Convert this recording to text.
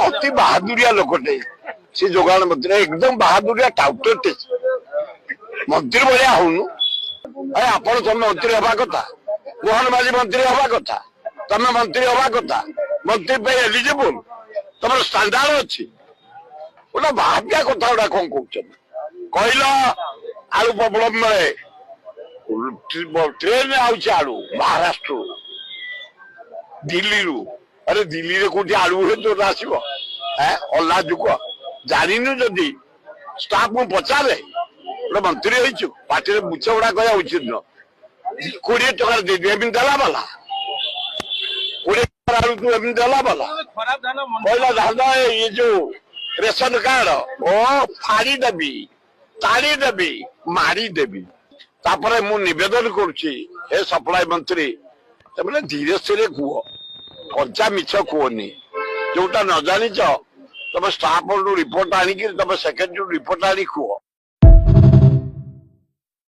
ଅତି ବାହାଦୁରିଆ ଲୋକଟେ ସେ ଯୋଗାଣ ମନ୍ତ୍ରୀ एकदम ବାହାଦୁରିଆ ଟାଉଟରଟେ ମନ୍ତ୍ରୀ ଭଳିଆ ହଉନୁ ଆପଣ ତମେ ମନ୍ତ୍ରୀ ହବା କଥା ମୋହନ ମାଝୀ ମନ୍ତ୍ରୀ ହବା କଥା ତମେ ମନ୍ତ୍ରୀ ହବା କଥା ମନ୍ତ୍ରୀ ପାଇଁ ଏଲିଜିବୁଲ ତମର ଷ୍ଟାଣ୍ଡାର୍ଡ ଅଛି ଗୋଟେ ଭାବିଆ କଥା ଗୁଡା କଣ କହୁଛନ୍ତି କହିଲ ଆଳୁ ପ୍ରୋବ୍ଲେମ ମିଳେ ट्रेन आउछ आलू महाराष्ट्र दिल्ली अरे दिल्ली रे कोठी आलू हे तो आसीबो अल्ला जुक जानिनु जदी स्टाफ मु पचारे मंत्री होइछु पार्टी रे मुछ उडा कया उचित न 20 टका दे दे बिन दला वाला 20 टका आलू तू बिन दला वाला खराब धान पहिला धान ये जो रेशन कार्ड ओ फाड़ी देबी ताड़ी देबी मारी देबी तापर मु निवेदन करुच्ची हे सप्लाई मंत्री तमें धीरे धीरे कुह कंचा मिछ कहनी जोटा न जानी तुम स्टाफ रिपोर्ट आणिक तुम सेक्रेटरी रिपोर्ट आनी कह